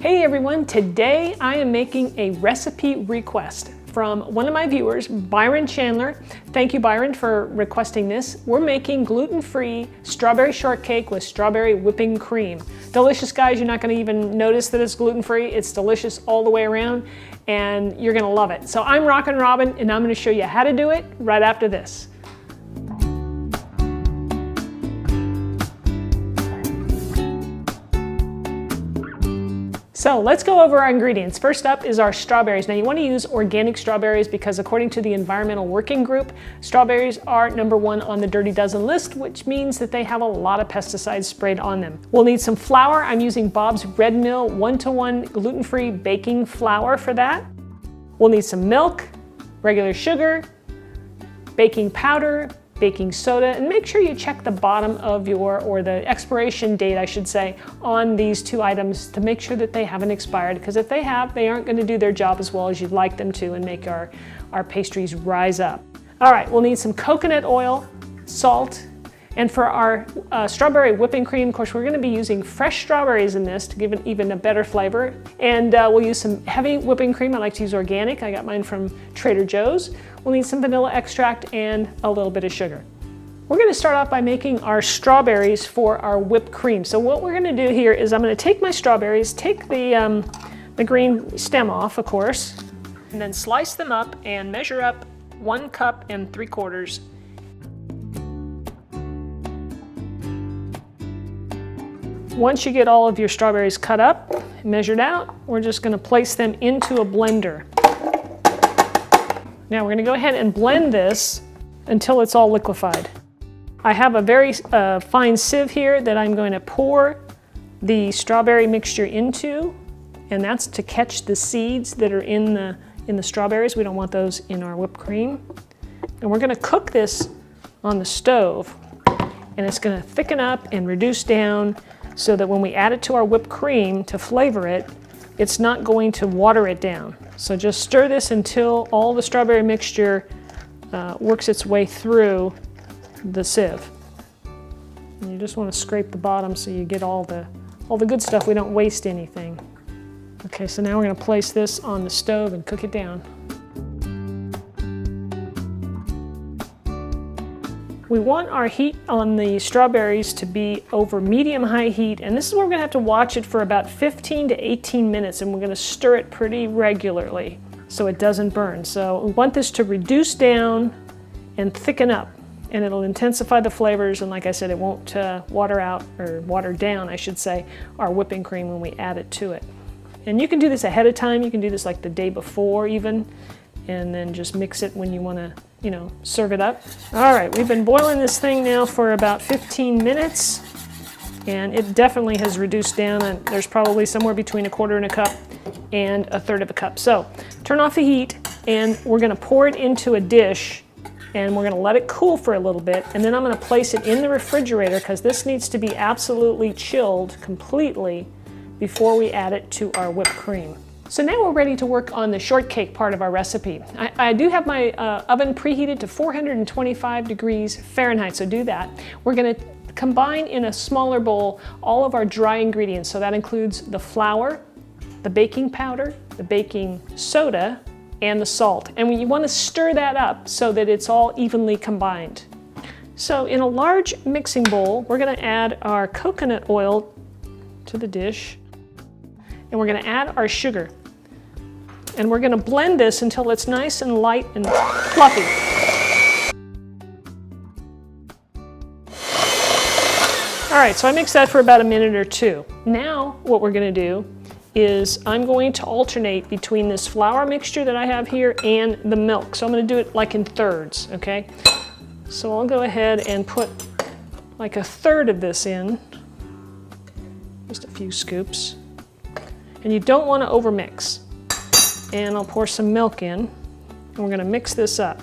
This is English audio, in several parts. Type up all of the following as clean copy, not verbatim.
Hey everyone, today I am making a recipe request from one of my viewers, Byron Chandler. Thank you, Byron, for requesting this. We're making gluten-free strawberry shortcake with strawberry whipping cream. Delicious, guys. You're not going to even notice that it's gluten-free. It's delicious all the way around, and you're going to love it. So I'm Rockin' Robin, and I'm going to show you how to do it right after this. So let's go over our ingredients. First up is our strawberries. Now you want to use organic strawberries because according to the Environmental Working Group, strawberries are #1 on the Dirty Dozen list, which means that they have a lot of pesticides sprayed on them. We'll need some flour. I'm using Bob's Red Mill 1-to-1 gluten-free baking flour for that. We'll need some milk, regular sugar, baking powder, baking soda, and make sure you check the bottom of or the expiration date, I should say, on these two items to make sure that they haven't expired, because if they have, they aren't going to do their job as well as you'd like them to and make our pastries rise up. All right, we'll need some coconut oil, salt, and for our strawberry whipping cream, of course, we're going to be using fresh strawberries in this to give it even a better flavor. And we'll use some heavy whipping cream. I like to use organic. I got mine from Trader Joe's. We'll need some vanilla extract and a little bit of sugar. We're going to start off by making our strawberries for our whipped cream. So what we're going to do here is I'm going to take my strawberries, take the green stem off, of course, and then slice them up and measure up 1 cup and 3/4. Once you get all of your strawberries cut up, measured out, we're just going to place them into a blender. Now we're going to go ahead and blend this until it's all liquefied. I have a very fine sieve here that I'm going to pour the strawberry mixture into, and that's to catch the seeds that are in the strawberries. We don't want those in our whipped cream. And we're going to cook this on the stove, and it's going to thicken up and reduce down so that when we add it to our whipped cream to flavor it, it's not going to water it down. So just stir this until all the strawberry mixture works its way through the sieve. And you just want to scrape the bottom so you get all the good stuff. We don't waste anything. Okay, so now we're going to place this on the stove and cook it down. We want our heat on the strawberries to be over medium-high heat, and this is where we're going to have to watch it for about 15 to 18 minutes, and we're going to stir it pretty regularly so it doesn't burn. So we want this to reduce down and thicken up, and it'll intensify the flavors, and like I said, it won't water out, or water down, I should say, our whipping cream when we add it to it. And you can do this ahead of time. You can do this like the day before even, and then just mix it when you want to, serve it up. All right, we've been boiling this thing now for about 15 minutes, and it definitely has reduced down, and there's probably somewhere between 1/4 cup and 1/3 cup. So turn off the heat, and we're going to pour it into a dish, and we're going to let it cool for a little bit, and then I'm going to place it in the refrigerator because this needs to be absolutely chilled completely before we add it to our whipped cream. So now we're ready to work on the shortcake part of our recipe. I do have my oven preheated to 425 degrees Fahrenheit, so do that. We're going to combine in a smaller bowl all of our dry ingredients. So that includes the flour, the baking powder, the baking soda, and the salt. And you want to stir that up so that it's all evenly combined. So in a large mixing bowl, we're going to add our coconut oil to the dish. And we're going to add our sugar. And we're going to blend this until it's nice and light and fluffy. All right, so I mixed that for about a minute or two. Now what we're going to do is I'm going to alternate between this flour mixture that I have here and the milk. So I'm going to do it like in thirds, okay? So I'll go ahead and put like 1/3 of this in, just a few scoops. And you don't want to overmix. And I'll pour some milk in, and we're going to mix this up.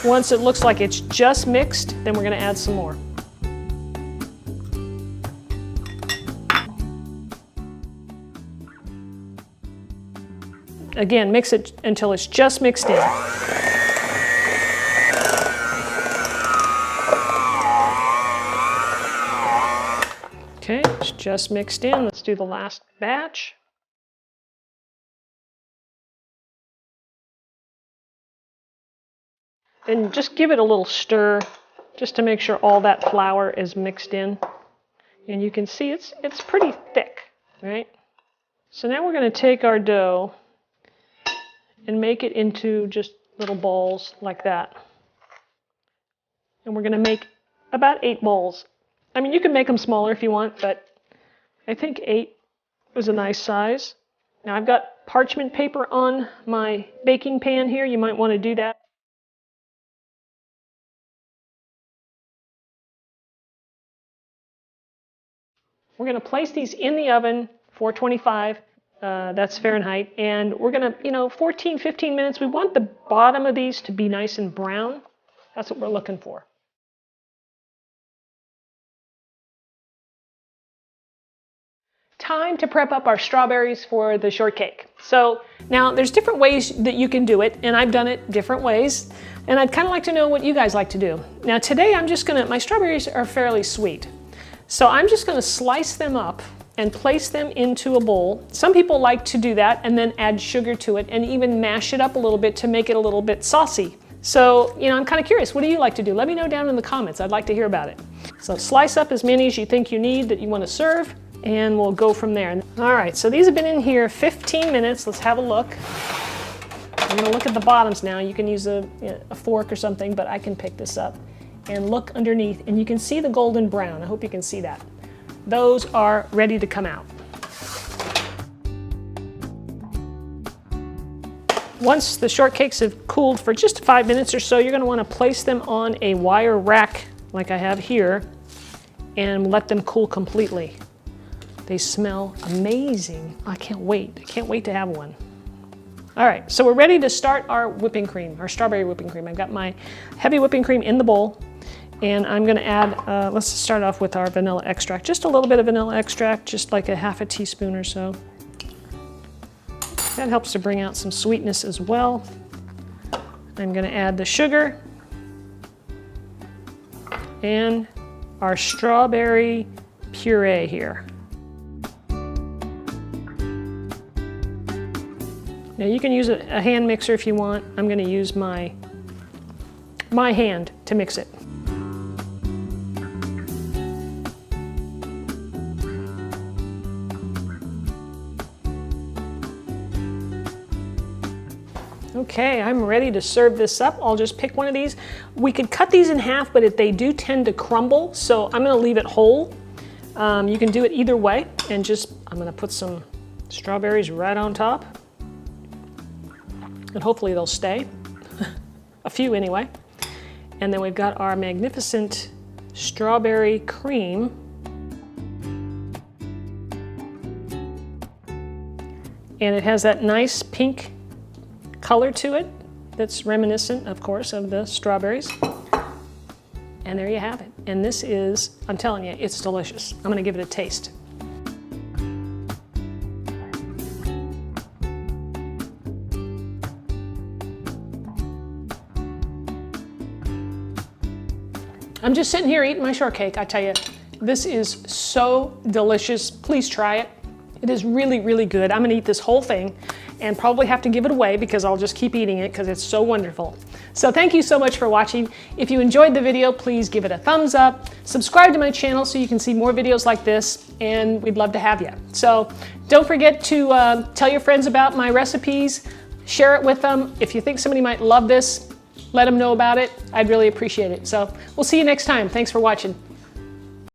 Once it looks like it's just mixed, then we're going to add some more. Again, mix it until it's just mixed in. Okay, it's just mixed in. Let's do the last batch. And just give it a little stir just to make sure all that flour is mixed in. And you can see it's pretty thick, right? So now we're going to take our dough and make it into just little balls like that. And we're going to make about 8 balls. I mean, you can make them smaller if you want, but I think 8 is a nice size. Now I've got parchment paper on my baking pan here. You might want to do that. We're going to place these in the oven, 425, that's Fahrenheit, and we're going to, 14, 15 minutes. We want the bottom of these to be nice and brown. That's what we're looking for. Time to prep up our strawberries for the shortcake. So now there's different ways that you can do it, and I've done it different ways, and I'd kind of like to know what you guys like to do. Now today my strawberries are fairly sweet. So I'm just going to slice them up and place them into a bowl. Some people like to do that and then add sugar to it and even mash it up a little bit to make it a little bit saucy. So, I'm kind of curious, what do you like to do? Let me know down in the comments. I'd like to hear about it. So slice up as many as you think you need that you want to serve, and we'll go from there. All right, so these have been in here 15 minutes. Let's have a look. I'm going to look at the bottoms now. You can use a fork or something, but I can pick this up and look underneath, and you can see the golden brown. I hope you can see that. Those are ready to come out. Once the shortcakes have cooled for just 5 minutes or so, you're going to want to place them on a wire rack like I have here and let them cool completely. They smell amazing. I can't wait. I can't wait to have one. All right, so we're ready to start our whipping cream, our strawberry whipping cream. I've got my heavy whipping cream in the bowl. And I'm going to add, let's start off with our vanilla extract. Just a little bit of vanilla extract, just like a half a teaspoon or so. That helps to bring out some sweetness as well. I'm going to add the sugar and our strawberry puree here. Now you can use a hand mixer if you want. I'm going to use my hand to mix it. Okay, I'm ready to serve this up. I'll just pick one of these. We could cut these in half, but they do tend to crumble, so I'm gonna leave it whole. You can do it either way, and I'm gonna put some strawberries right on top, and hopefully they'll stay. A few anyway. And then we've got our magnificent strawberry cream. And it has that nice pink color to it that's reminiscent, of course, of the strawberries. And there you have it. And this is, I'm telling you, it's delicious. I'm gonna give it a taste. I'm just sitting here eating my shortcake. I tell you, this is so delicious. Please try it. It is really, really good. I'm gonna eat this whole thing and probably have to give it away because I'll just keep eating it because it's so wonderful. So thank you so much for watching. If you enjoyed the video, please give it a thumbs up. Subscribe to my channel so you can see more videos like this, and we'd love to have you. So don't forget to tell your friends about my recipes, share it with them. If you think somebody might love this, let them know about it. I'd really appreciate it. So we'll see you next time. Thanks for watching.